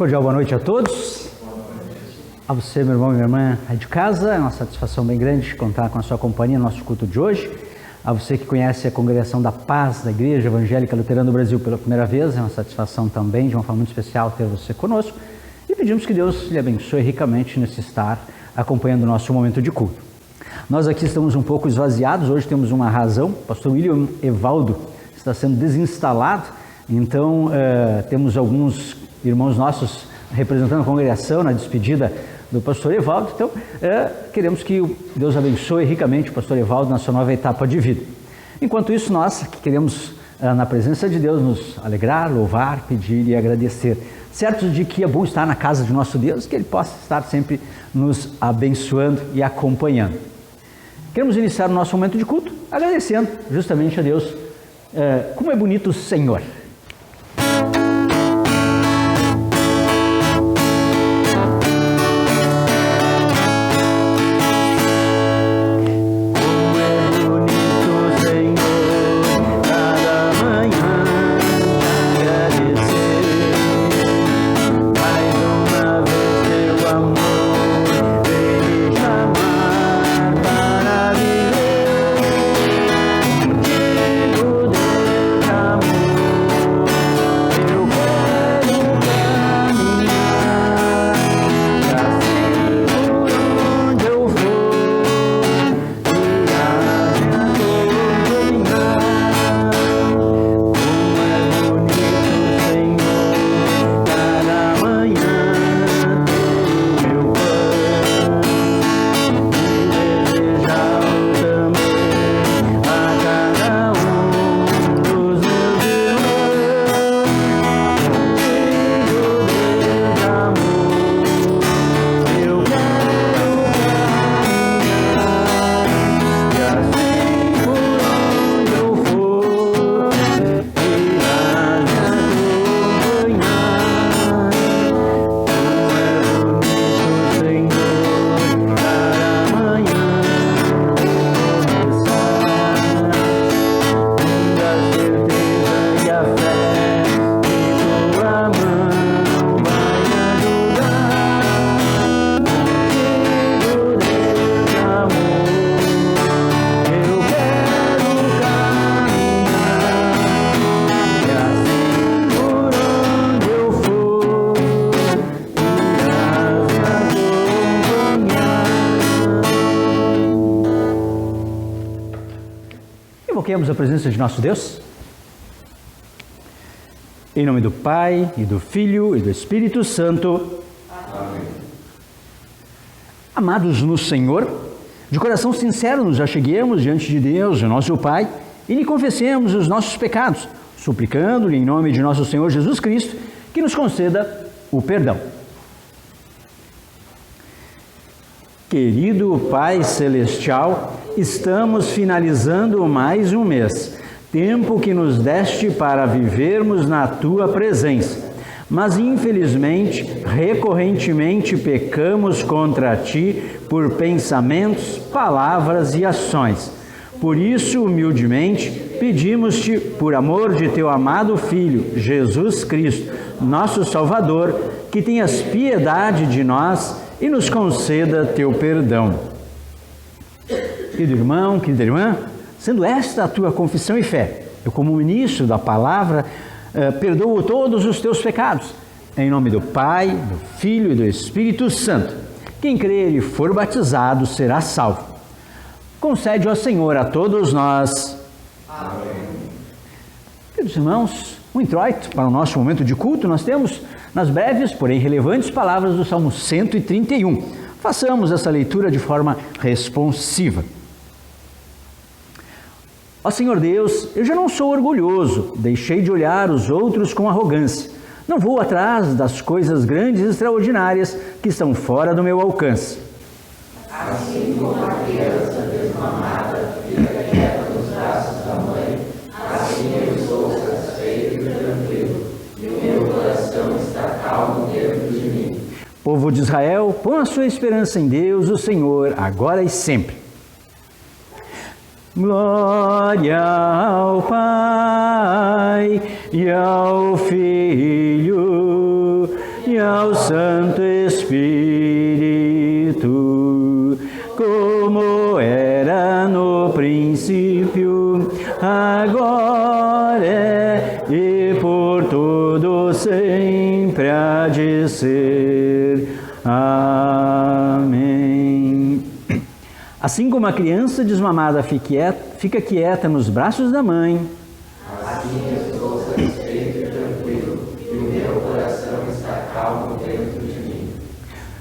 Cordial boa noite a todos. A você, meu irmão e minha irmã aí de casa, é uma satisfação bem grande contar com a sua companhia no nosso culto de hoje. A você que conhece a Congregação da Paz da Igreja Evangélica Luterana do Brasil pela primeira vez, é uma satisfação também, de uma forma muito especial, ter você conosco. E pedimos que Deus lhe abençoe ricamente nesse estar acompanhando o nosso momento de culto. Nós aqui estamos um pouco esvaziados, hoje temos uma razão. O pastor William Evaldo está sendo desinstalado, então temos alguns irmãos nossos representando a congregação na despedida do pastor Evaldo. Então queremos que Deus abençoe ricamente o pastor Evaldo na sua nova etapa de vida. Enquanto isso, nós que queremos na presença de Deus nos alegrar, louvar, pedir e agradecer, certos de que é bom estar na casa de nosso Deus, que Ele possa estar sempre nos abençoando e acompanhando. Queremos iniciar o nosso momento de culto agradecendo justamente a Deus. Como é bonito o Senhor! Invoquemos a presença de nosso Deus. Em nome do Pai, e do Filho, e do Espírito Santo. Amém. Amados no Senhor, de coração sincero nos acheguemos diante de Deus, o nosso Pai, e lhe confessemos os nossos pecados, suplicando-lhe em nome de nosso Senhor Jesus Cristo, que nos conceda o perdão. Querido Pai Celestial, estamos finalizando mais um mês, tempo que nos deste para vivermos na Tua presença. Mas, infelizmente, recorrentemente pecamos contra Ti por pensamentos, palavras e ações. Por isso, humildemente, pedimos-te, por amor de Teu amado Filho, Jesus Cristo, nosso Salvador, que tenhas piedade de nós e nos conceda Teu perdão. Querido irmão, querida irmã, sendo esta a tua confissão e fé, eu, como ministro da palavra, perdoo todos os teus pecados. Em nome do Pai, do Filho e do Espírito Santo. Quem crer e for batizado será salvo. Concede, ó Senhor, a todos nós. Amém. Queridos irmãos, um introito para o nosso momento de culto, nós temos nas breves, porém relevantes palavras do Salmo 131. Façamos essa leitura de forma responsiva. Ó Senhor Deus, eu já não sou orgulhoso, deixei de olhar os outros com arrogância. Não vou atrás das coisas grandes e extraordinárias que estão fora do meu alcance. Assim como a criança desmamada fica quieta nos braços da mãe, assim eu estou satisfeito e tranquilo, e o meu coração está calmo dentro de mim. Povo de Israel, põe a sua esperança em Deus, o Senhor, agora e sempre. Glória ao Pai, e ao Filho, e ao Santo Espírito, como era no princípio, agora é e por todo sempre há de ser. Amém. Assim como a criança desmamada fica quieta nos braços da mãe, assim eu estou satisfeito e tranquilo, e o meu coração está calmo dentro de mim.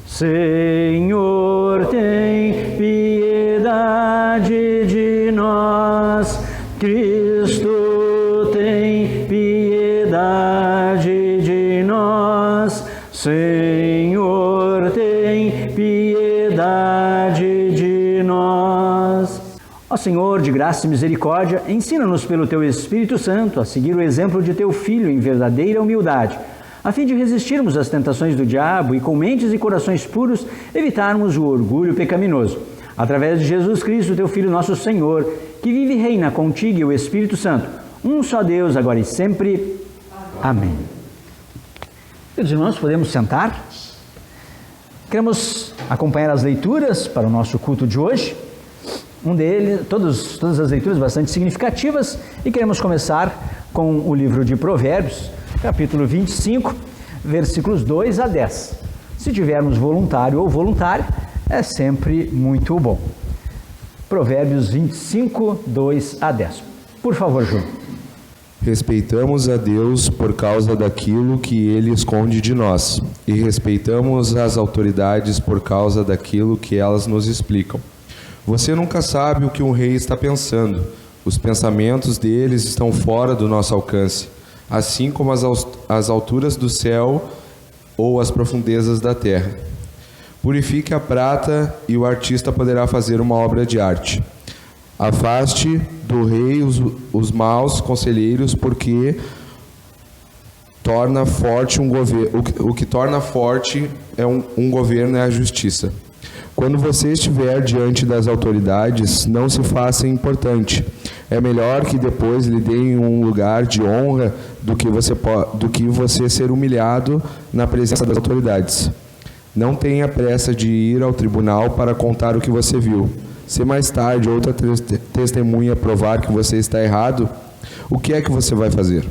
Senhor, tem piedade de nós. Cristo, tem piedade de nós. Senhor, tem piedade de nós. Ó Senhor, de graça e misericórdia, ensina-nos pelo Teu Espírito Santo a seguir o exemplo de Teu Filho em verdadeira humildade, a fim de resistirmos às tentações do diabo e com mentes e corações puros evitarmos o orgulho pecaminoso. Através de Jesus Cristo, Teu Filho, nosso Senhor, que vive e reina contigo e o Espírito Santo, um só Deus, agora e sempre. Amém. Queridos irmãos, podemos sentar? Queremos acompanhar as leituras para o nosso culto de hoje. Todas as leituras bastante significativas, e queremos começar com o livro de Provérbios, capítulo 25, versículos 2 a 10. Se tivermos voluntário ou voluntária, é sempre muito bom. Provérbios 25, 2 a 10. Por favor, Júlio. Respeitamos a Deus por causa daquilo que Ele esconde de nós, e respeitamos as autoridades por causa daquilo que elas nos explicam. Você nunca sabe o que um rei está pensando. Os pensamentos deles estão fora do nosso alcance, assim como as alturas do céu ou as profundezas da terra. Purifique a prata e o artista poderá fazer uma obra de arte. Afaste do rei os maus conselheiros, porque torna forte o que torna forte um governo é a justiça. Quando você estiver diante das autoridades, não se faça importante. É melhor que depois lhe deem um lugar de honra do que você ser humilhado na presença das autoridades. Não tenha pressa de ir ao tribunal para contar o que você viu. Se mais tarde outra testemunha provar que você está errado, o que é que você vai fazer?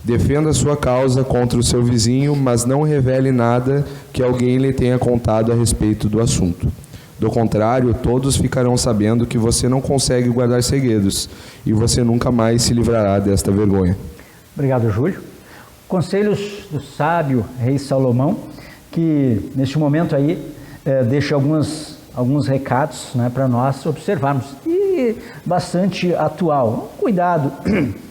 Defenda sua causa contra o seu vizinho, mas não revele nada que alguém lhe tenha contado a respeito do assunto. Do contrário, todos ficarão sabendo que você não consegue guardar segredos, e você nunca mais se livrará desta vergonha. Obrigado, Júlio. Conselhos do sábio rei Salomão, que neste momento aí deixa alguns recados, né, para nós observarmos, e bastante atual. Cuidado,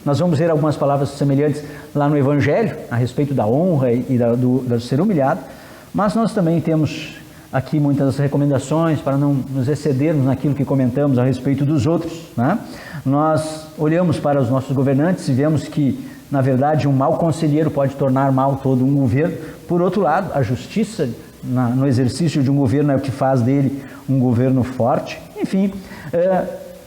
nós vamos ver algumas palavras semelhantes lá no Evangelho, a respeito da honra e do ser humilhado, mas nós também temos aqui muitas recomendações para não nos excedermos naquilo que comentamos a respeito dos outros, né? Nós olhamos para os nossos governantes e vemos que, na verdade, um mau conselheiro pode tornar mal todo um governo. Por outro lado, a justiça no exercício de um governo é o que faz dele um governo forte. Enfim,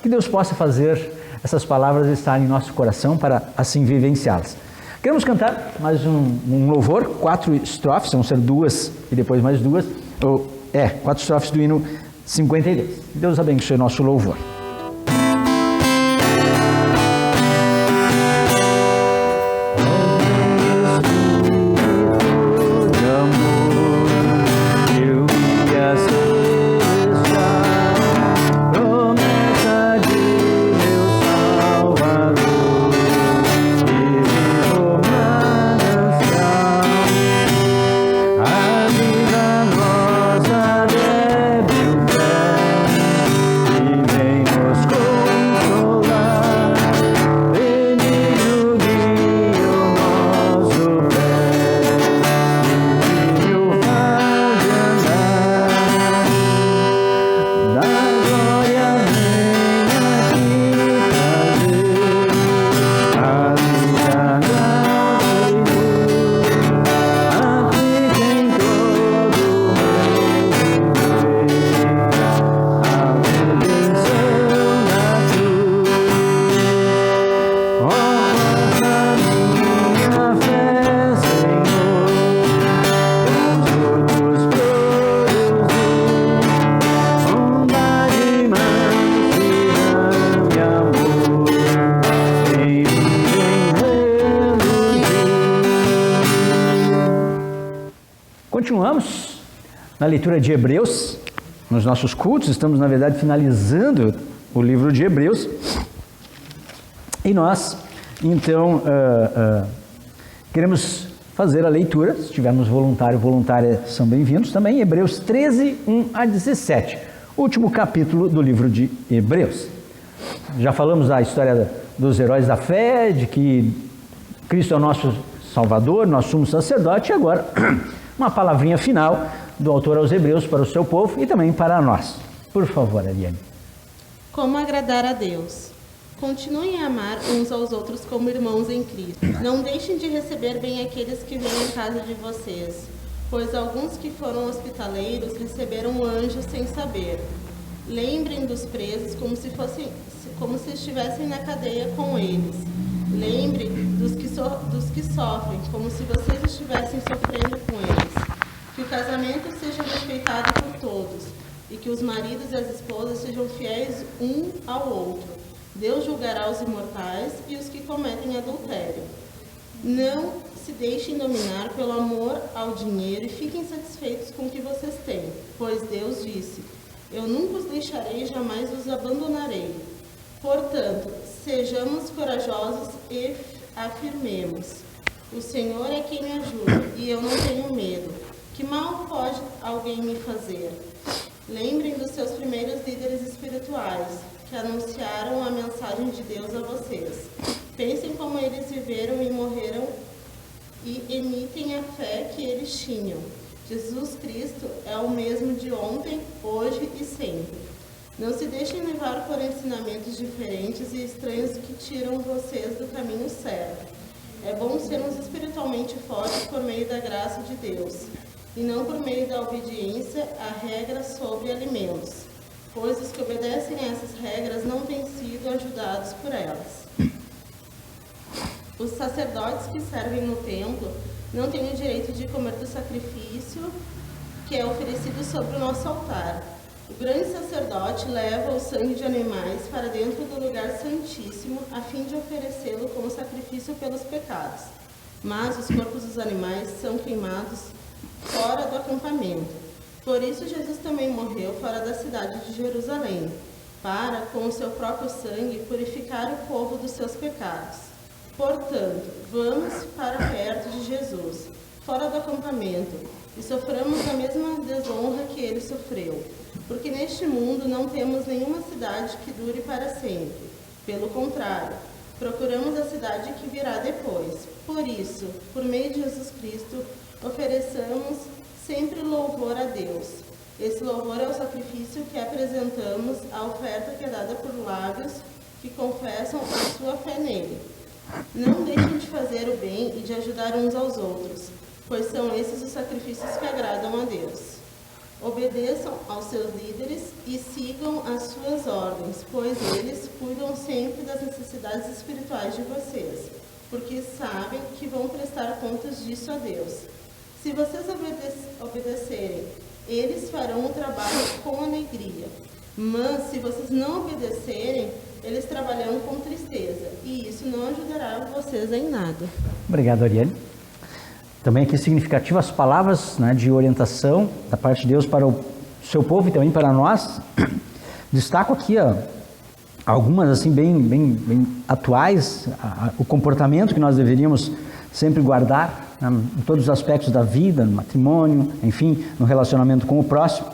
que Deus possa fazer essas palavras estarem em nosso coração para assim vivenciá-las. Queremos cantar mais um louvor, 4 estrofes, vão ser 2 e depois mais 2, 4 estrofes do hino 52. Deus abençoe nosso louvor. Vem continuamos na leitura de Hebreus, nos nossos cultos, estamos na verdade finalizando o livro de Hebreus, e nós então queremos fazer a leitura. Se tivermos voluntário ou voluntária, são bem-vindos também. Hebreus 13, 1 a 17, último capítulo do livro de Hebreus. Já falamos da história dos heróis da fé, de que Cristo é o nosso Salvador, nosso sumo sacerdote, e agora uma palavrinha final do autor aos Hebreus para o seu povo e também para nós. Por favor, Ariane. Como agradar a Deus? Continuem a amar uns aos outros como irmãos em Cristo. Não deixem de receber bem aqueles que vêm em casa de vocês, pois alguns que foram hospitaleiros receberam um anjo sem saber. Lembrem dos presos como se estivessem na cadeia com eles. Lembre dos que sofrem, como se vocês estivessem sofrendo com eles. Que o casamento seja respeitado por todos, e que os maridos e as esposas sejam fiéis um ao outro. Deus julgará os imortais e os que cometem adultério. Não se deixem dominar pelo amor ao dinheiro e fiquem satisfeitos com o que vocês têm, pois Deus disse: eu nunca os deixarei, jamais os abandonarei. Portanto, sejamos corajosos e afirmemos: o Senhor é quem me ajuda, e eu não tenho medo. Que mal pode alguém me fazer? Lembrem dos seus primeiros líderes espirituais, que anunciaram a mensagem de Deus a vocês. Pensem como eles viveram e morreram e imitem a fé que eles tinham. Jesus Cristo é o mesmo de ontem, hoje e sempre. Não se deixem levar por ensinamentos diferentes e estranhos que tiram vocês do caminho certo. É bom sermos espiritualmente fortes por meio da graça de Deus, e não por meio da obediência a regras sobre alimentos, pois os que obedecem a essas regras não têm sido ajudados por elas. Os sacerdotes que servem no templo não têm o direito de comer do sacrifício que é oferecido sobre o nosso altar. O grande sacerdote leva o sangue de animais para dentro do lugar santíssimo, a fim de oferecê-lo como sacrifício pelos pecados. Mas os corpos dos animais são queimados fora do acampamento. Por isso Jesus também morreu fora da cidade de Jerusalém, para, com o seu próprio sangue, purificar o povo dos seus pecados. Portanto, vamos para perto de Jesus, fora do acampamento, e soframos a mesma desonra que ele sofreu. Porque neste mundo não temos nenhuma cidade que dure para sempre. Pelo contrário, procuramos a cidade que virá depois. Por isso, por meio de Jesus Cristo, ofereçamos sempre louvor a Deus. Esse louvor é o sacrifício que apresentamos, a oferta que é dada por lábios que confessam a sua fé nele. Não deixem de fazer o bem e de ajudar uns aos outros, pois são esses os sacrifícios que agradam a Deus. Obedeçam aos seus líderes e sigam as suas ordens, pois eles cuidam sempre das necessidades espirituais de vocês, porque sabem que vão prestar contas disso a Deus. Se vocês obedecerem, eles farão o trabalho com alegria. Mas se vocês não obedecerem, eles trabalharão com tristeza, e isso não ajudará vocês em nada. Obrigado, Ariane. Também aqui significativas palavras, né, de orientação da parte de Deus para o seu povo e também para nós. Destaco aqui algumas assim bem atuais, o comportamento que nós deveríamos sempre guardar, né, em todos os aspectos da vida, no matrimônio, enfim, no relacionamento com o próximo.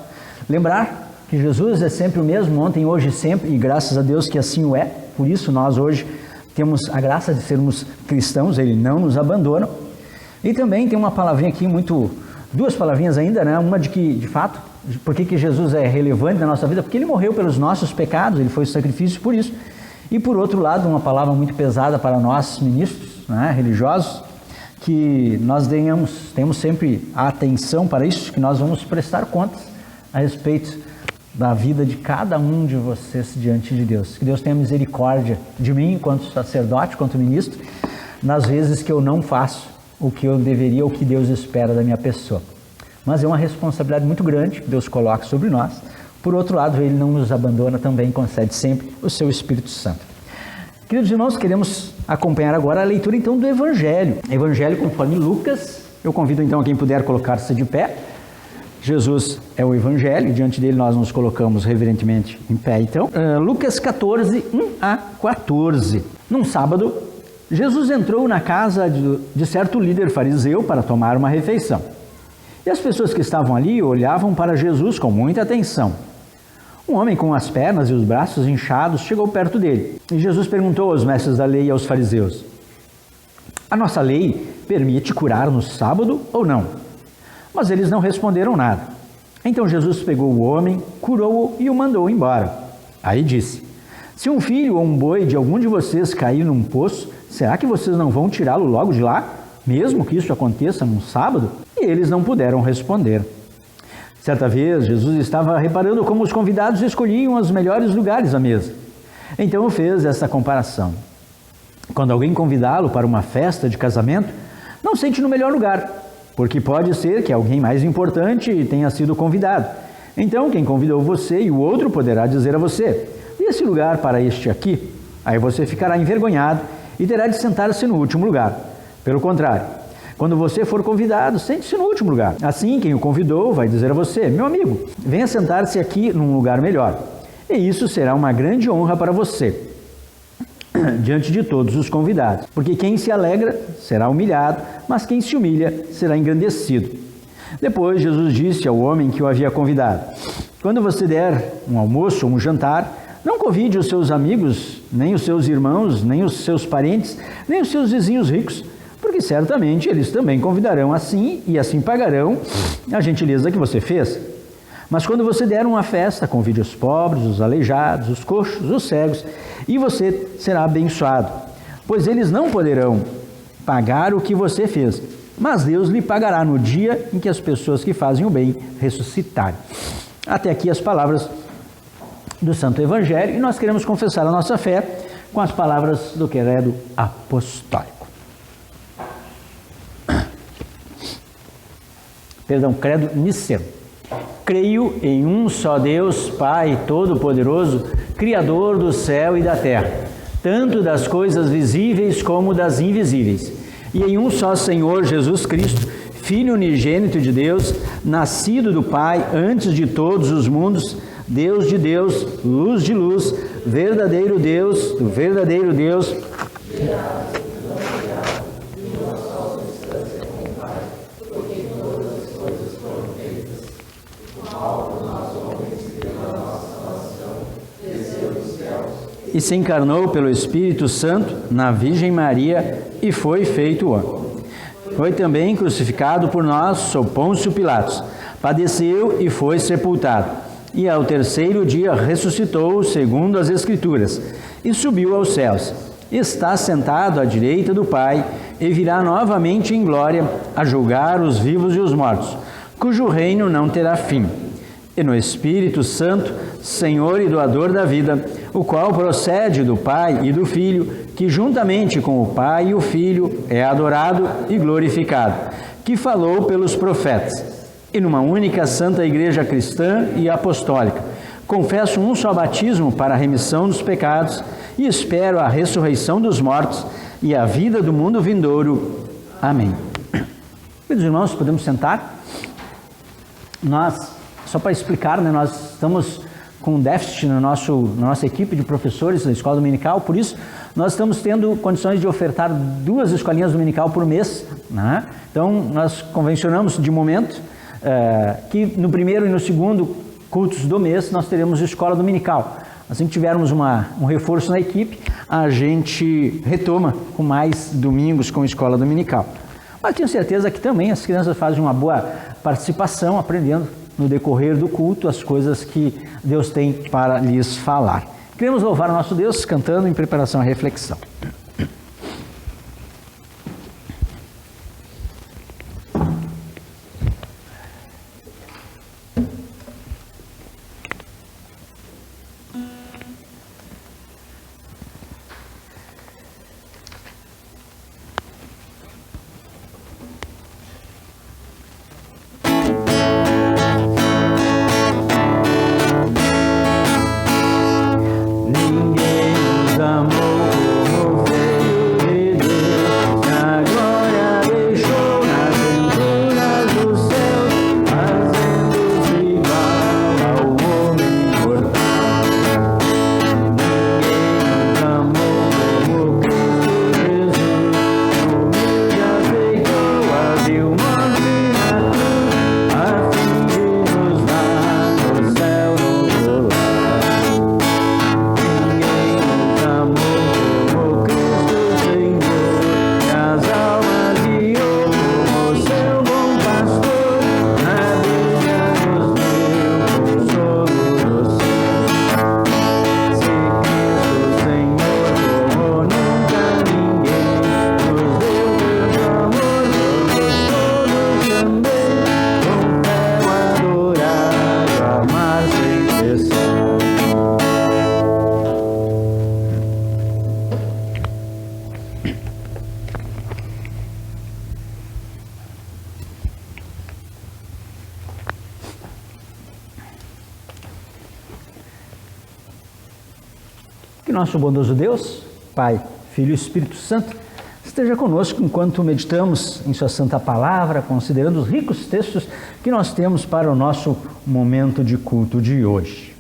Lembrar que Jesus é sempre o mesmo, ontem, hoje e sempre, e graças a Deus que assim o é. Por isso nós hoje temos a graça de sermos cristãos, Ele não nos abandona. E também tem uma palavrinha aqui, duas palavrinhas ainda, né? Uma de que, de fato, por que Jesus é relevante na nossa vida? Porque Ele morreu pelos nossos pecados, Ele foi o sacrifício por isso. E por outro lado, uma palavra muito pesada para nós ministros, né, religiosos, que nós tenhamos sempre a atenção para isso, que nós vamos prestar contas a respeito da vida de cada um de vocês diante de Deus. Que Deus tenha misericórdia de mim, enquanto sacerdote, enquanto ministro, nas vezes que eu não faço o que eu deveria, o que Deus espera da minha pessoa. Mas é uma responsabilidade muito grande que Deus coloca sobre nós. Por outro lado, Ele não nos abandona, também concede sempre o seu Espírito Santo. Queridos irmãos, queremos acompanhar agora a leitura então do Evangelho. Evangelho conforme Lucas. Eu convido então quem puder colocar-se de pé Jesus é o Evangelho, diante dele nós nos colocamos reverentemente em pé. Então, Lucas 14, 1 a 14. Num sábado, Jesus entrou na casa de certo líder fariseu para tomar uma refeição. E as pessoas que estavam ali olhavam para Jesus com muita atenção. Um homem com as pernas e os braços inchados chegou perto dele. E Jesus perguntou aos mestres da lei e aos fariseus: a nossa lei permite curar no sábado ou não? Mas eles não responderam nada. Então Jesus pegou o homem, curou-o e o mandou embora. Aí disse: se um filho ou um boi de algum de vocês cair num poço, será que vocês não vão tirá-lo logo de lá, mesmo que isso aconteça num sábado? E eles não puderam responder. Certa vez, Jesus estava reparando como os convidados escolhiam os melhores lugares à mesa. Então fez essa comparação. Quando alguém convidá-lo para uma festa de casamento, não sente no melhor lugar, porque pode ser que alguém mais importante tenha sido convidado. Então, quem convidou você e o outro poderá dizer a você: dê esse lugar para este aqui. Aí você ficará envergonhado e terá de sentar-se no último lugar. Pelo contrário, quando você for convidado, sente-se no último lugar. Assim, quem o convidou vai dizer a você: meu amigo, venha sentar-se aqui num lugar melhor. E isso será uma grande honra para você, diante de todos os convidados. Porque quem se alegra será humilhado, mas quem se humilha será engrandecido. Depois Jesus disse ao homem que o havia convidado: quando você der um almoço ou um jantar, não convide os seus amigos, nem os seus irmãos, nem os seus parentes, nem os seus vizinhos ricos, porque certamente eles também convidarão assim e assim pagarão a gentileza que você fez. Mas quando você der uma festa, convide os pobres, os aleijados, os coxos, os cegos, e você será abençoado, pois eles não poderão pagar o que você fez, mas Deus lhe pagará no dia em que as pessoas que fazem o bem ressuscitarem. Até aqui as palavras do Santo Evangelho, e nós queremos confessar a nossa fé com as palavras do credo apostólico. Credo niceno. Creio em um só Deus, Pai Todo-Poderoso, Criador do céu e da terra, tanto das coisas visíveis como das invisíveis, e em um só Senhor Jesus Cristo, Filho unigênito de Deus, nascido do Pai antes de todos os mundos, Deus de Deus, luz de luz, verdadeiro Deus do verdadeiro Deus, e se encarnou pelo Espírito Santo na Virgem Maria e foi feito homem. Foi também crucificado por nós sob Pôncio Pilatos, padeceu e foi sepultado, e ao terceiro dia ressuscitou segundo as Escrituras, e subiu aos céus. Está sentado à direita do Pai, e virá novamente em glória a julgar os vivos e os mortos, cujo reino não terá fim. E no Espírito Santo, Senhor e doador da vida, o qual procede do Pai e do Filho, que juntamente com o Pai e o Filho é adorado e glorificado, que falou pelos profetas. E numa única santa igreja cristã e apostólica, confesso um só batismo para a remissão dos pecados e espero a ressurreição dos mortos e a vida do mundo vindouro. Amém. Queridos irmãos, podemos sentar? Só para explicar, nós estamos com um déficit na nossa equipe de professores da escola dominical, por isso nós estamos tendo condições de ofertar 2 escolinhas dominical por mês, né? Então nós convencionamos de momento que no primeiro e no segundo cultos do mês nós teremos escola dominical. Assim que tivermos um reforço na equipe, a gente retoma com mais domingos com escola dominical. Mas tenho certeza que também as crianças fazem uma boa participação, aprendendo no decorrer do culto as coisas que Deus tem para lhes falar. Queremos louvar o nosso Deus cantando em preparação à reflexão. Amor nosso bondoso Deus, Pai, Filho e Espírito Santo, esteja conosco enquanto meditamos em sua santa palavra, considerando os ricos textos que nós temos para o nosso momento de culto de hoje.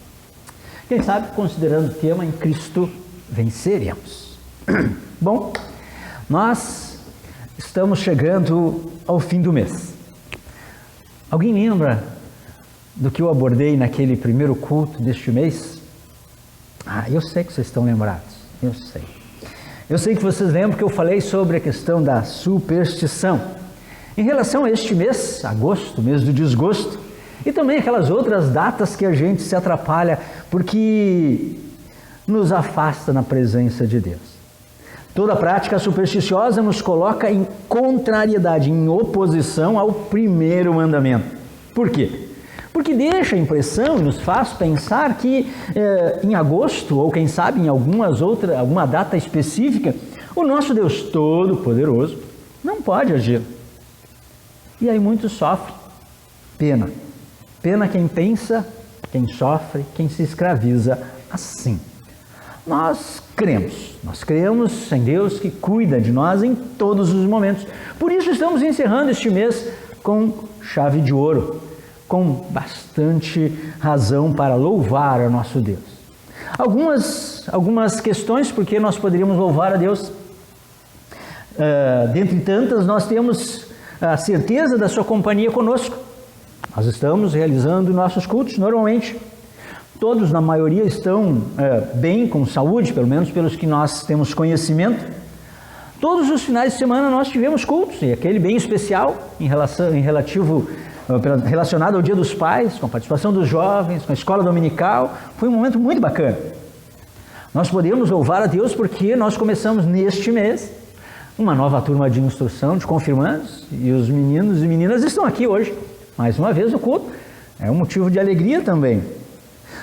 Quem sabe, considerando o tema em Cristo, venceremos. Bom, nós estamos chegando ao fim do mês. Alguém lembra do que eu abordei naquele primeiro culto deste mês? Eu sei que vocês estão lembrados, eu sei. Eu sei que vocês lembram que eu falei sobre a questão da superstição. Em relação a este mês, agosto, mês do desgosto, e também aquelas outras datas que a gente se atrapalha porque nos afasta na presença de Deus. Toda prática supersticiosa nos coloca em contrariedade, em oposição ao primeiro mandamento. Por quê? Porque deixa a impressão e nos faz pensar que em agosto, ou quem sabe em alguma data específica, o nosso Deus Todo-Poderoso não pode agir. E aí muitos sofrem pena. Pena quem pensa, quem sofre, quem se escraviza assim. Nós cremos em Deus que cuida de nós em todos os momentos. Por isso estamos encerrando este mês com chave de ouro, com bastante razão para louvar ao nosso Deus. Algumas questões porque nós poderíamos louvar a Deus. Dentre tantas, nós temos a certeza da sua companhia conosco. Nós estamos realizando nossos cultos normalmente. Todos, na maioria, estão bem, com saúde, pelo menos pelos que nós temos conhecimento. Todos os finais de semana nós tivemos cultos, e aquele bem especial relacionado ao Dia dos Pais, com a participação dos jovens, com a escola dominical, foi um momento muito bacana. Nós podemos louvar a Deus porque nós começamos neste mês uma nova turma de instrução de confirmandos, e os meninos e meninas estão aqui hoje. Mais uma vez o culto é um motivo de alegria também.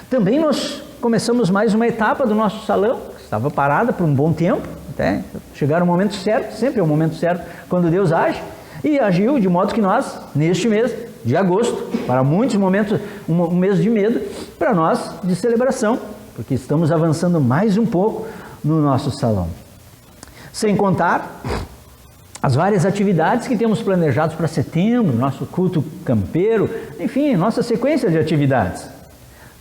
Também nós começamos mais uma etapa do nosso salão, que estava parada por um bom tempo, até chegar o momento certo, sempre é o momento certo quando Deus age, e agiu de modo que nós, neste mês de agosto, para muitos momentos, um mês de medo, para nós de celebração, porque estamos avançando mais um pouco no nosso salão. Sem contar as várias atividades que temos planejados para setembro, nosso culto campeiro, enfim, nossa sequência de atividades.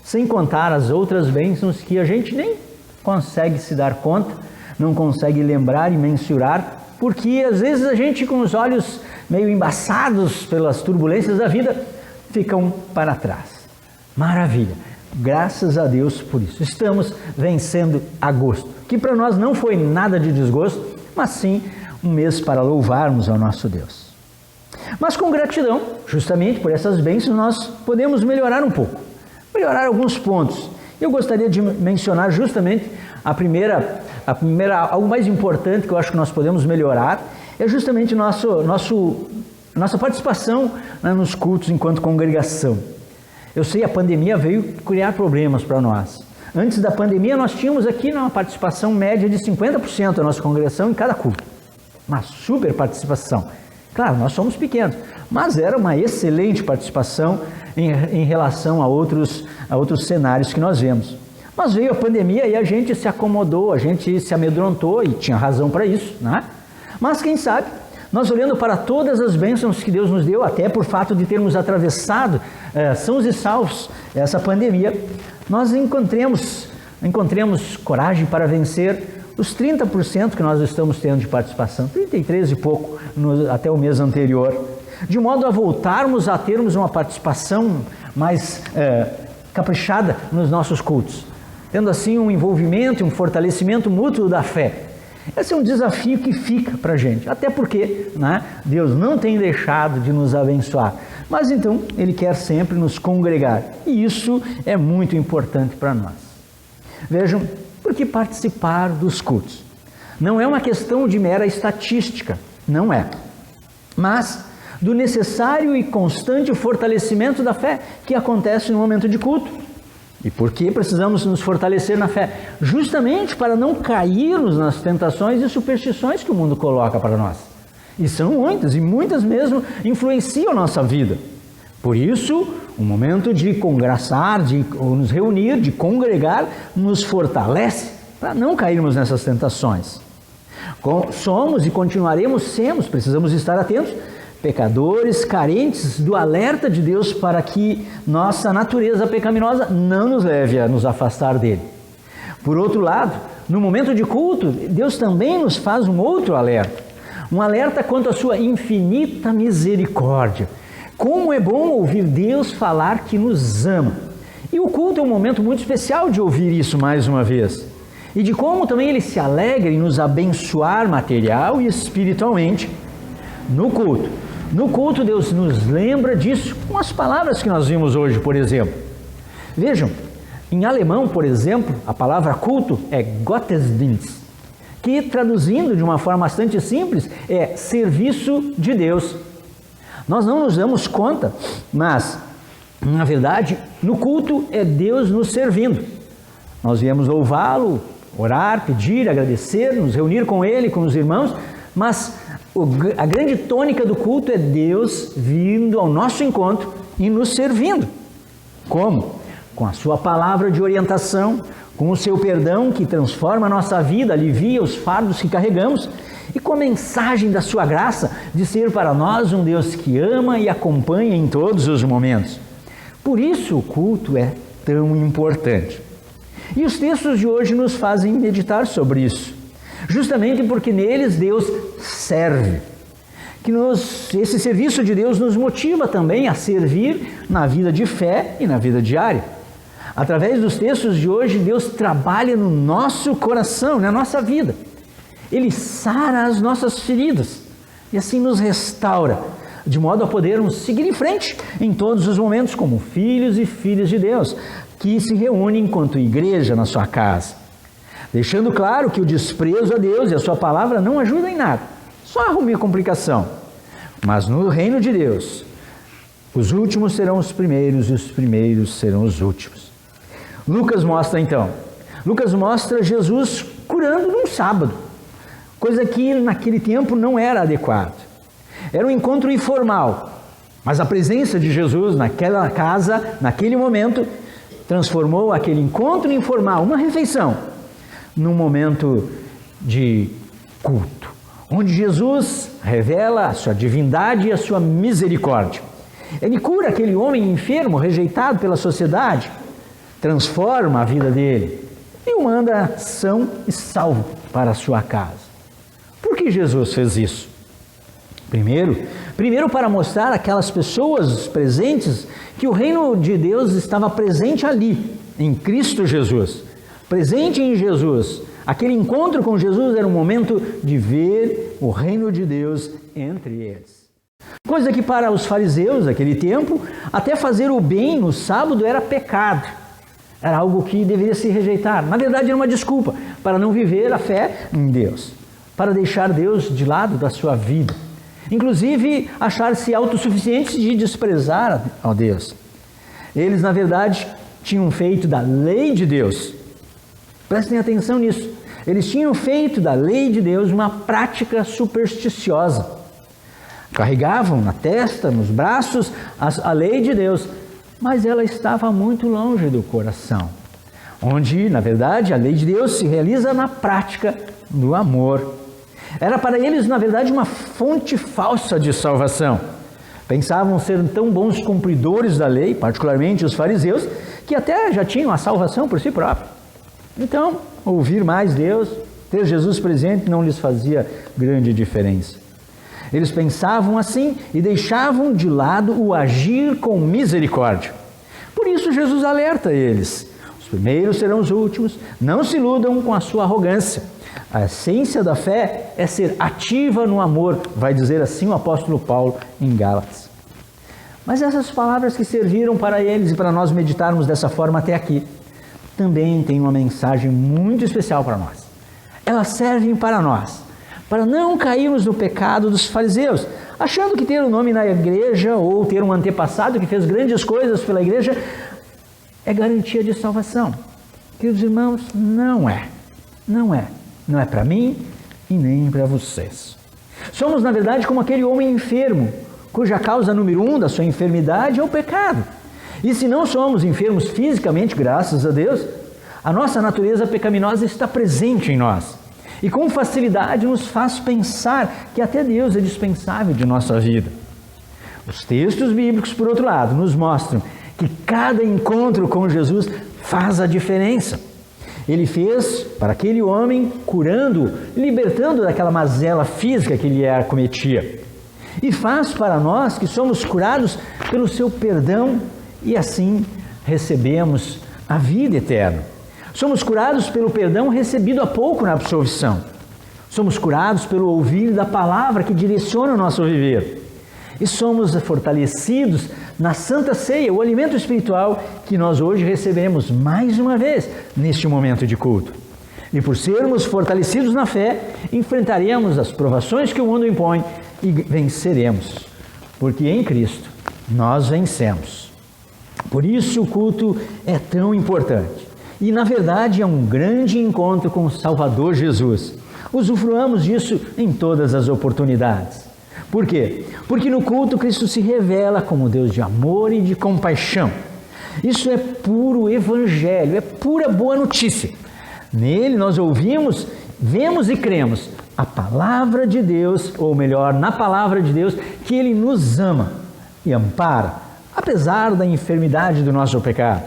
Sem contar as outras bênçãos que a gente nem consegue se dar conta, não consegue lembrar e mensurar, porque às vezes a gente com os olhos meio embaçados pelas turbulências da vida, ficam para trás. Maravilha! Graças a Deus por isso. Estamos vencendo agosto, que para nós não foi nada de desgosto, mas sim um mês para louvarmos ao nosso Deus. Mas com gratidão, justamente por essas bênçãos, nós podemos melhorar um pouco, melhorar alguns pontos. Eu gostaria de mencionar justamente algo mais importante que eu acho que nós podemos melhorar, é justamente nossa participação nos cultos enquanto congregação. Eu sei, a pandemia veio criar problemas para nós. Antes da pandemia, nós tínhamos aqui uma participação média de 50% da nossa congregação em cada culto. Uma super participação. Claro, nós somos pequenos, mas era uma excelente participação em relação a outros cenários que nós vemos. Mas veio a pandemia e a gente se acomodou, a gente se amedrontou, e tinha razão para isso, né? Mas quem sabe, nós olhando para todas as bênçãos que Deus nos deu, até por fato de termos atravessado sãos e salvos essa pandemia, nós encontremos coragem para vencer os 30% que nós estamos tendo de participação, 33 e pouco até o mês anterior, de modo a voltarmos a termos uma participação mais caprichada nos nossos cultos, tendo assim um envolvimento e um fortalecimento mútuo da fé. Esse é um desafio que fica para a gente, até porque, né, Deus não tem deixado de nos abençoar, mas então Ele quer sempre nos congregar, e isso é muito importante para nós. Vejam, porque participar dos cultos não é uma questão de mera estatística, não é, mas do necessário e constante fortalecimento da fé que acontece no momento de culto. E por que precisamos nos fortalecer na fé? Justamente para não cairmos nas tentações e superstições que o mundo coloca para nós. E são muitas, e muitas mesmo influenciam a nossa vida. Por isso, o momento de congraçar, de nos reunir, de congregar, nos fortalece para não cairmos nessas tentações. Somos e continuaremos sendo, precisamos estar atentos, pecadores carentes do alerta de Deus para que nossa natureza pecaminosa não nos leve a nos afastar dele. Por outro lado, no momento de culto, Deus também nos faz um outro alerta. Um alerta quanto à sua infinita misericórdia. Como é bom ouvir Deus falar que nos ama. E o culto é um momento muito especial de ouvir isso mais uma vez. E de como também Ele se alegra em nos abençoar material e espiritualmente no culto. No culto, Deus nos lembra disso com as palavras que nós vimos hoje, por exemplo. Vejam, em alemão, por exemplo, a palavra culto é Gottesdienst, que traduzindo de uma forma bastante simples é serviço de Deus. Nós não nos damos conta, mas na verdade no culto é Deus nos servindo. Nós viemos louvá-lo, orar, pedir, agradecer, nos reunir com Ele, com os irmãos, mas a grande tônica do culto é Deus vindo ao nosso encontro e nos servindo. Como? Com a sua palavra de orientação, com o seu perdão que transforma a nossa vida, alivia os fardos que carregamos, e com a mensagem da sua graça de ser para nós um Deus que ama e acompanha em todos os momentos. Por isso o culto é tão importante. E os textos de hoje nos fazem meditar sobre isso, justamente porque neles Deus serve. Esse serviço de Deus nos motiva também a servir na vida de fé e na vida diária. Através dos textos de hoje, Deus trabalha no nosso coração, na nossa vida. Ele sara as nossas feridas e assim nos restaura, de modo a podermos seguir em frente em todos os momentos como filhos e filhas de Deus, que se reúnem enquanto igreja na sua casa. Deixando claro que o desprezo a Deus e a sua palavra não ajuda em nada, só arruma complicação. Mas no reino de Deus, os últimos serão os primeiros e os primeiros serão os últimos. Lucas mostra Jesus curando num sábado, coisa que naquele tempo não era adequado. Era um encontro informal, mas a presença de Jesus naquela casa, naquele momento, transformou aquele encontro informal, uma refeição, num momento de culto, onde Jesus revela a sua divindade e a sua misericórdia. Ele cura aquele homem enfermo, rejeitado pela sociedade, transforma a vida dele e o manda são e salvo para a sua casa. Por que Jesus fez isso? Primeiro para mostrar àquelas pessoas presentes que o reino de Deus estava presente ali, em Cristo Jesus. Presente em Jesus. Aquele encontro com Jesus era um momento de ver o reino de Deus entre eles. Coisa que para os fariseus daquele tempo, até fazer o bem no sábado era pecado. Era algo que deveria ser rejeitado. Na verdade, era uma desculpa para não viver a fé em Deus, para deixar Deus de lado da sua vida. Inclusive, achar-se autossuficientes de desprezar a Deus. Eles, na verdade, tinham feito da lei de Deus. Prestem atenção nisso. Eles tinham feito da lei de Deus uma prática supersticiosa. Carregavam na testa, nos braços, a lei de Deus, mas ela estava muito longe do coração, onde, na verdade, a lei de Deus se realiza na prática do amor. Era para eles, na verdade, uma fonte falsa de salvação. Pensavam ser tão bons cumpridores da lei, particularmente os fariseus, que até já tinham a salvação por si próprios. Então, ouvir mais Deus, ter Jesus presente, não lhes fazia grande diferença. Eles pensavam assim e deixavam de lado o agir com misericórdia. Por isso Jesus alerta eles. Os primeiros serão os últimos. Não se iludam com a sua arrogância. A essência da fé é ser ativa no amor, vai dizer assim o apóstolo Paulo em Gálatas. Mas essas palavras que serviram para eles e para nós meditarmos dessa forma até aqui, também têm uma mensagem muito especial para nós. Elas servem para nós, para não cairmos no pecado dos fariseus, achando que ter um nome na igreja ou ter um antepassado que fez grandes coisas pela igreja é garantia de salvação. Queridos irmãos, não é. Não é. Não é para mim e nem para vocês. Somos, na verdade, como aquele homem enfermo, cuja causa número 1 da sua enfermidade é o pecado. E se não somos enfermos fisicamente, graças a Deus, A nossa natureza pecaminosa está presente em nós e com facilidade nos faz pensar que até Deus é dispensável de nossa vida. Os textos bíblicos, por outro lado, nos mostram que cada encontro com Jesus faz a diferença. Ele fez para aquele homem, curando, libertando daquela mazela física que lhe acometia. E faz para nós que somos curados pelo seu perdão e assim recebemos a vida eterna. Somos curados pelo perdão recebido há pouco na absolvição. Somos curados pelo ouvir da palavra que direciona o nosso viver. E somos fortalecidos na Santa Ceia, o alimento espiritual que nós hoje recebemos mais uma vez neste momento de culto. E por sermos fortalecidos na fé, enfrentaremos as provações que o mundo impõe e venceremos, porque em Cristo nós vencemos. Por isso o culto é tão importante. E na verdade é um grande encontro com o Salvador Jesus. Usufruamos disso em todas as oportunidades. Por quê? Porque no culto Cristo se revela como Deus de amor e de compaixão. Isso é puro evangelho, é pura boa notícia. Nele nós ouvimos, vemos e cremos a palavra de Deus, ou melhor, na palavra de Deus, que Ele nos ama e ampara, apesar da enfermidade do nosso pecado.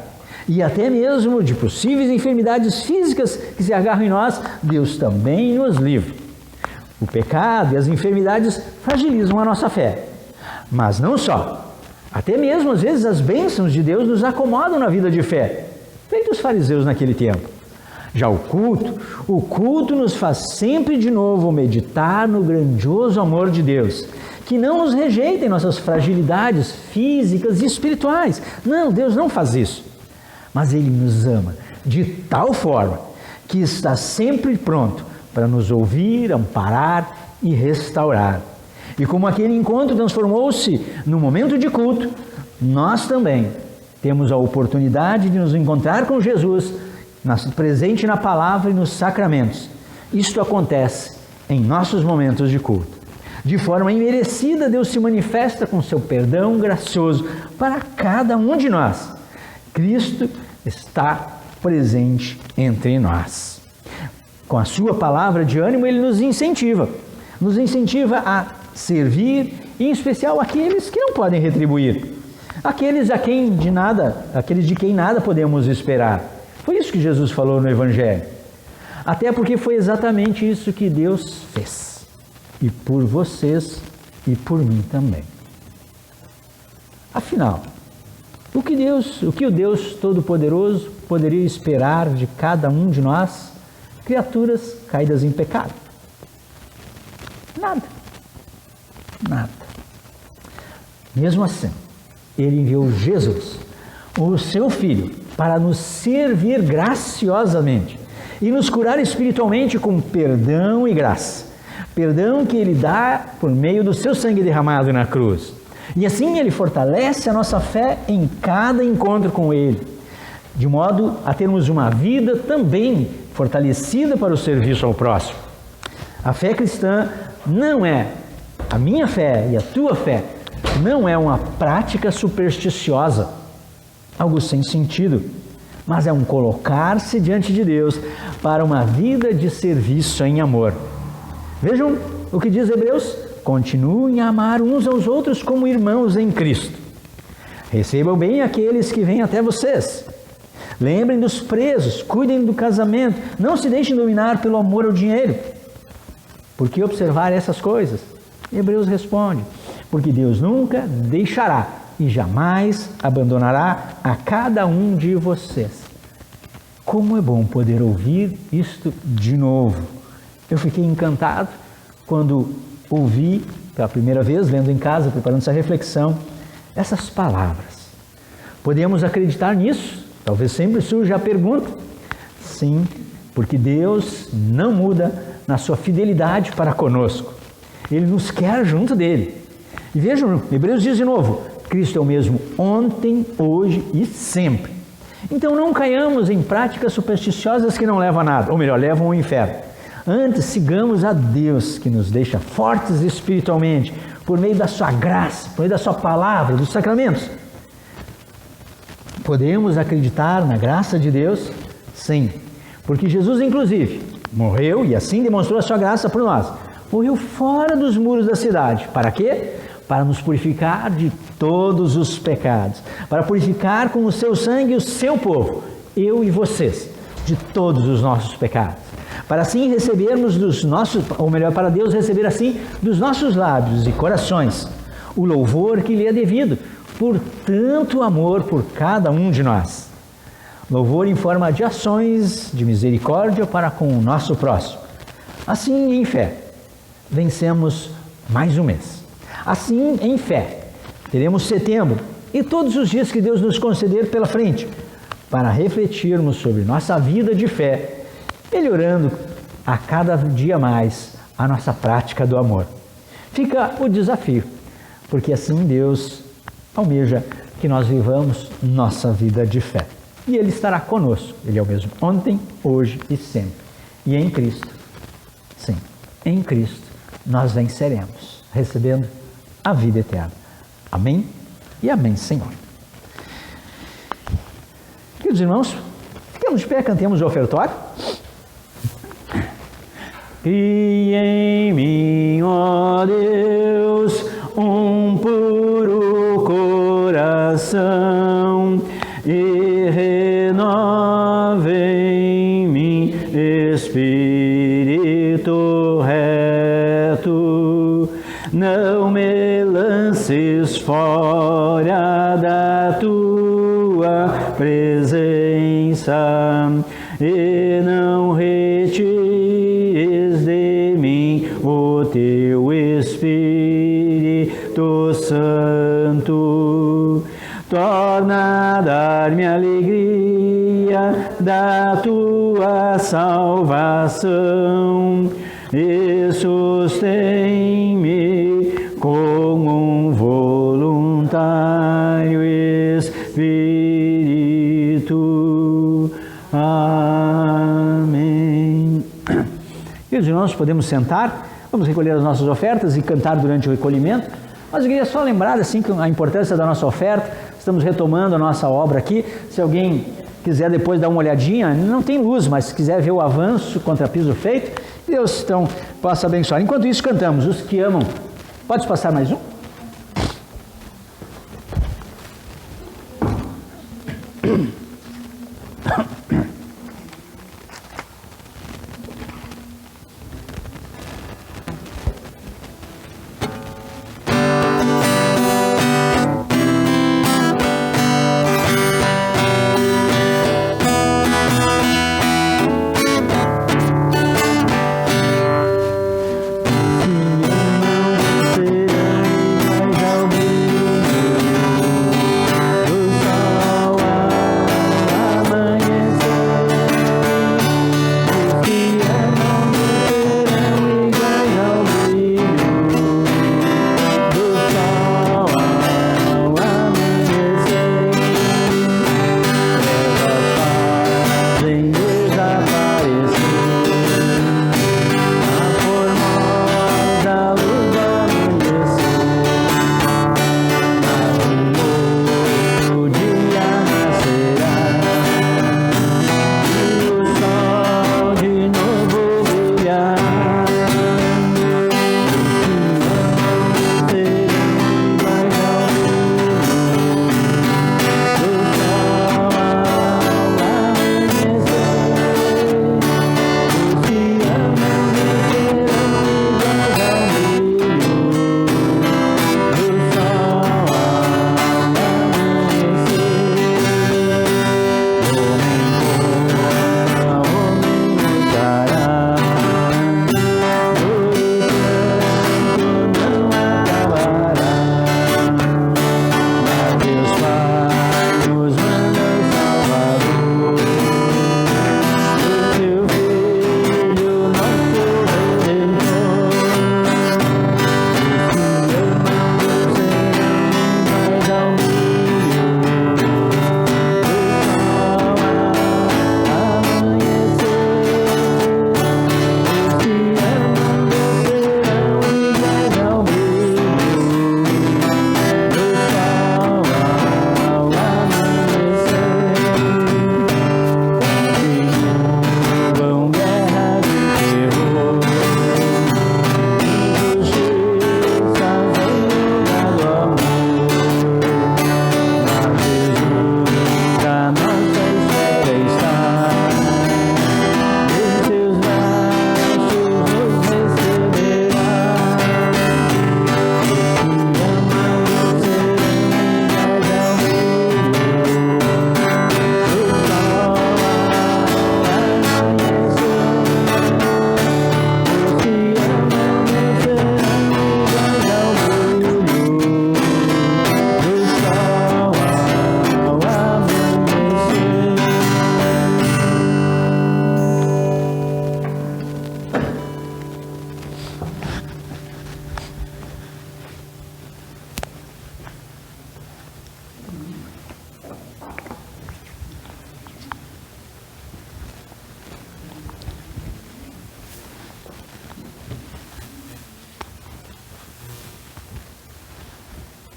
E até mesmo de possíveis enfermidades físicas que se agarram em nós, Deus também nos livra. O pecado e as enfermidades fragilizam a nossa fé. Mas não só. Até mesmo, às vezes, as bênçãos de Deus nos acomodam na vida de fé, feito os fariseus naquele tempo. Já o culto nos faz sempre de novo meditar no grandioso amor de Deus, que não nos rejeita em nossas fragilidades físicas e espirituais. Não, Deus não faz isso. Mas Ele nos ama de tal forma que está sempre pronto para nos ouvir, amparar e restaurar. E como aquele encontro transformou-se num momento de culto, nós também temos a oportunidade de nos encontrar com Jesus, presente na palavra e nos sacramentos. Isto acontece em nossos momentos de culto. De forma imerecida, Deus se manifesta com seu perdão gracioso para cada um de nós. Cristo está presente entre nós. Com a sua palavra de ânimo, Ele nos incentiva a servir, em especial aqueles que não podem retribuir, aqueles de quem nada podemos esperar. Foi isso que Jesus falou no Evangelho. Até porque foi exatamente isso que Deus fez, e por vocês e por mim também. Afinal, o que o Deus Todo-Poderoso poderia esperar de cada um de nós, criaturas caídas em pecado? Nada. Mesmo assim, Ele enviou Jesus, o seu Filho, para nos servir graciosamente e nos curar espiritualmente com perdão e graça. Perdão que Ele dá por meio do seu sangue derramado na cruz. E assim Ele fortalece a nossa fé em cada encontro com Ele, de modo a termos uma vida também fortalecida para o serviço ao próximo. A fé cristã não é, a minha fé e a tua fé, não é uma prática supersticiosa, algo sem sentido, mas é um colocar-se diante de Deus para uma vida de serviço em amor. Vejam o que diz Hebreus: continuem a amar uns aos outros como irmãos em Cristo. Recebam bem aqueles que vêm até vocês. Lembrem dos presos, cuidem do casamento, não se deixem dominar pelo amor ao dinheiro. Por que observar essas coisas? Hebreus responde: porque Deus nunca deixará e jamais abandonará a cada um de vocês. Como é bom poder ouvir isto de novo. Eu fiquei encantado quando ouvi pela primeira vez, lendo em casa, preparando essa reflexão, essas palavras. Podemos acreditar nisso? Talvez sempre surja a pergunta. Sim, porque Deus não muda na sua fidelidade para conosco. Ele nos quer junto dele. E vejam, Hebreus diz de novo: Cristo é o mesmo ontem, hoje e sempre. Então não caiamos em práticas supersticiosas que não levam a nada, ou melhor, levam ao inferno. Antes, sigamos a Deus, que nos deixa fortes espiritualmente, por meio da sua graça, por meio da sua palavra, dos sacramentos. Podemos acreditar na graça de Deus Sim, porque Jesus, inclusive, morreu e assim demonstrou a sua graça por nós. Morreu fora dos muros da cidade. Para quê? Para nos purificar de todos os pecados. Para purificar com o seu sangue o seu povo, eu e vocês, de todos os nossos pecados. Para assim recebermos dos nossos, ou melhor, para Deus receber assim dos nossos lábios e corações o louvor que lhe é devido por tanto amor por cada um de nós. Louvor em forma de ações de misericórdia para com o nosso próximo. Assim, em fé, vencemos mais um mês. Assim, em fé, teremos setembro e todos os dias que Deus nos conceder pela frente, para refletirmos sobre nossa vida de fé, melhorando a cada dia mais a nossa prática do amor. Fica o desafio, porque assim Deus almeja que nós vivamos nossa vida de fé. E Ele estará conosco. Ele é o mesmo ontem, hoje e sempre. E em Cristo, sim, em Cristo, nós venceremos, recebendo a vida eterna. Amém e amém, Senhor. Queridos irmãos, fiquemos de pé, cantemos o ofertório. Cria em mim, ó Deus, um puro coração e renova em mim espírito reto. Não me lances fora da tua presença e não retires de mim o teu Espírito Santo. Torna a dar-me alegria da tua salvação e sustém-me com um voluntário espírito. Amém. Queridos irmãos, podemos sentar, vamos recolher as nossas ofertas e cantar durante o recolhimento. Mas eu queria só lembrar assim, a importância da nossa oferta. Estamos retomando a nossa obra aqui. Se alguém quiser depois dar uma olhadinha, não tem luz, mas se quiser ver o avanço contra piso feito, Deus então possa abençoar. Enquanto isso, cantamos Os que Amam. Pode passar mais um?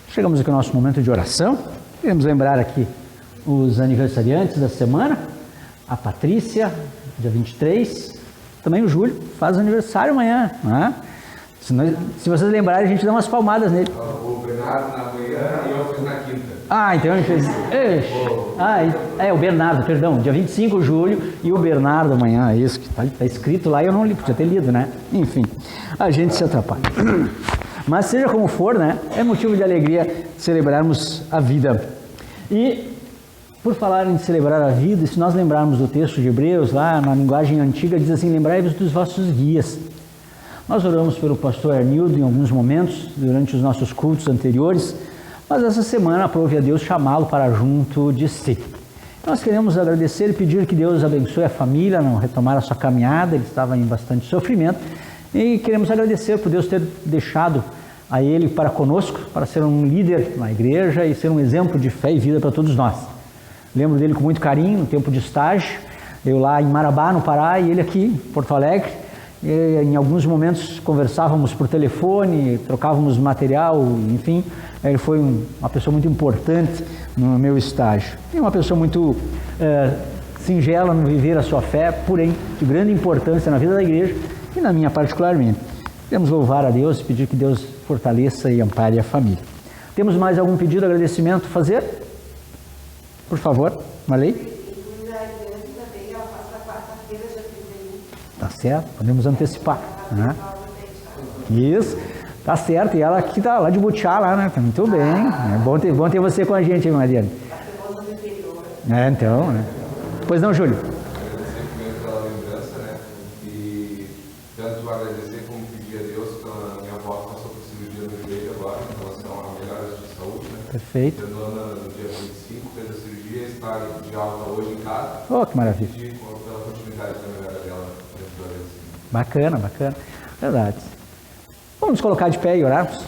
Chegamos aqui ao nosso momento de oração. Queremos lembrar aqui os aniversariantes da semana. A Patrícia, dia 23. Também o Júlio, faz aniversário amanhã. Né? Se vocês lembrarem, a gente dá umas palmadas nele. O Bernardo na manhã e eu fiz na quinta. Ah, então ele fez... o Bernardo, perdão. Dia 25 de julho e o Bernardo amanhã. É isso que está escrito lá e eu não li, podia ter lido, né? Enfim, a gente se atrapalha. Mas seja como for, né, é motivo de alegria celebrarmos a vida. E, por falar em celebrar a vida, se nós lembrarmos do texto de Hebreus, lá na linguagem antiga, diz assim, lembrai-vos dos vossos guias. Nós oramos pelo pastor Arnildo em alguns momentos, durante os nossos cultos anteriores, mas essa semana aprove a Deus chamá-lo para junto de si. Nós queremos agradecer e pedir que Deus abençoe a família, não retomar a sua caminhada, ele estava em bastante sofrimento, e queremos agradecer por Deus ter deixado a ele para conosco, para ser um líder na igreja e ser um exemplo de fé e vida para todos nós. Lembro dele com muito carinho, no tempo de estágio, eu lá em Marabá, no Pará, e ele aqui em Porto Alegre. E, em alguns momentos conversávamos por telefone, trocávamos material, enfim, ele foi uma pessoa muito importante no meu estágio. E uma pessoa muito singela no viver a sua fé, porém de grande importância na vida da igreja e na minha particularmente. Queremos louvar a Deus e pedir que Deus fortaleça e ampare a família. Temos mais algum pedido, agradecimento a fazer? Por favor, Marley. Tá certo, podemos antecipar. Né? Isso, tá certo. E ela aqui tá lá de Butiá, lá, né? Muito bem. É bom ter você com a gente, hein, Mariana? Então, né? Pois não, Júlio? Agradecer primeiro pela lembrança, né? E tanto agradecer como pedir a Deus pela minha avó que passou por cirurgia no joelho agora, em relação a melhoras de saúde, né? Perfeito. A dona, no dia 25, fez a cirurgia, está de alta hoje em casa. Oh, que maravilha. Pedir pela continuidade da melhora dela. Bacana, bacana. Verdade. Vamos nos colocar de pé e orarmos.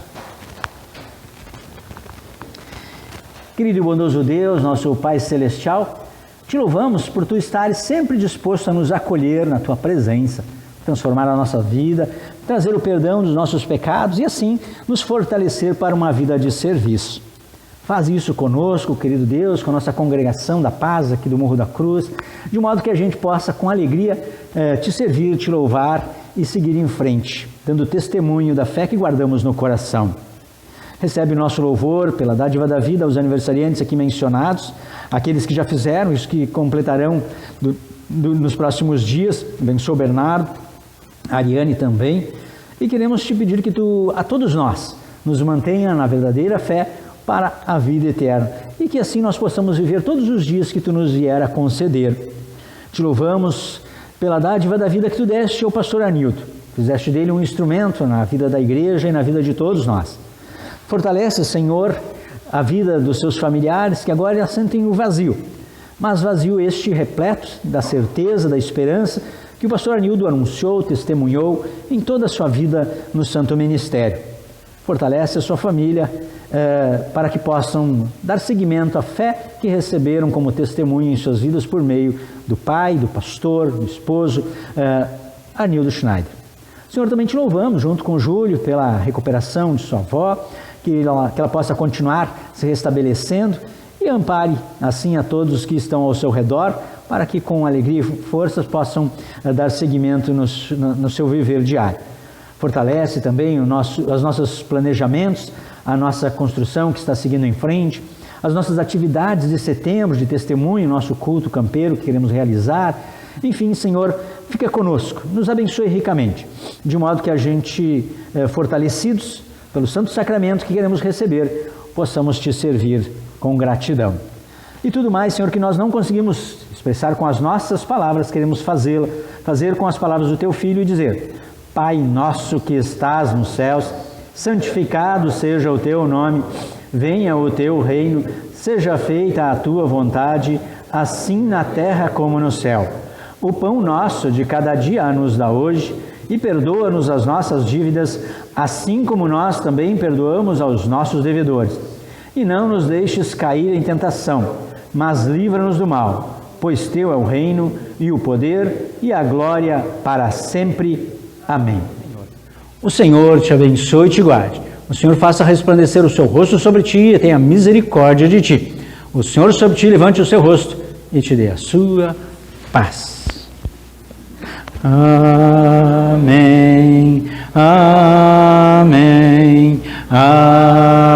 Querido e bondoso Deus, nosso Pai Celestial, te louvamos por tu estares sempre disposto a nos acolher na tua presença, transformar a nossa vida, trazer o perdão dos nossos pecados e assim nos fortalecer para uma vida de serviço. Faz isso conosco, querido Deus, com a nossa congregação da paz aqui do Morro da Cruz, de modo que a gente possa com alegria te servir, te louvar e seguir em frente, dando testemunho da fé que guardamos no coração. Recebe o nosso louvor pela dádiva da vida aos aniversariantes aqui mencionados, aqueles que já fizeram, os que completarão nos próximos dias. Abençoa o Bernardo, a Ariane também. E queremos te pedir que tu, a todos nós, nos mantenha na verdadeira fé para a vida eterna e que assim nós possamos viver todos os dias que tu nos vier a conceder. Te louvamos pela dádiva da vida que tu deste ao pastor Arnildo. Fizeste dele um instrumento na vida da igreja e na vida de todos nós. Fortalece, Senhor, a vida dos seus familiares que agora sentem o vazio, mas vazio este repleto da certeza, da esperança que o pastor Arnildo anunciou, testemunhou em toda a sua vida no santo ministério. Fortalece a sua família para que possam dar seguimento à fé que receberam como testemunho em suas vidas por meio do pai, do pastor, do esposo, Arnildo Schneider. Senhor, também te louvamos, junto com o Júlio, pela recuperação de sua avó, que ela possa continuar se restabelecendo e ampare assim a todos os que estão ao seu redor, para que com alegria e forças possam dar seguimento no seu viver diário. Fortalece também os nossos planejamentos, a nossa construção que está seguindo em frente, as nossas atividades de setembro, de testemunho, nosso culto campeiro que queremos realizar. Enfim, Senhor, fica conosco, nos abençoe ricamente, de modo que a gente, fortalecidos pelo Santo Sacramento que queremos receber, possamos te servir com gratidão. E tudo mais, Senhor, que nós não conseguimos expressar com as nossas palavras, queremos fazer com as palavras do Teu Filho e dizer: Pai nosso que estás nos céus, santificado seja o Teu nome, venha o Teu reino, seja feita a Tua vontade, assim na terra como no céu. O pão nosso de cada dia nos dá hoje, e perdoa-nos as nossas dívidas, assim como nós também perdoamos aos nossos devedores. E não nos deixes cair em tentação, mas livra-nos do mal, pois teu é o reino e o poder e a glória para sempre. Amém. O Senhor te abençoe e te guarde. O Senhor faça resplandecer o seu rosto sobre ti e tenha misericórdia de ti. O Senhor sobre ti levante o seu rosto e te dê a sua paz. Amém, amém, amém.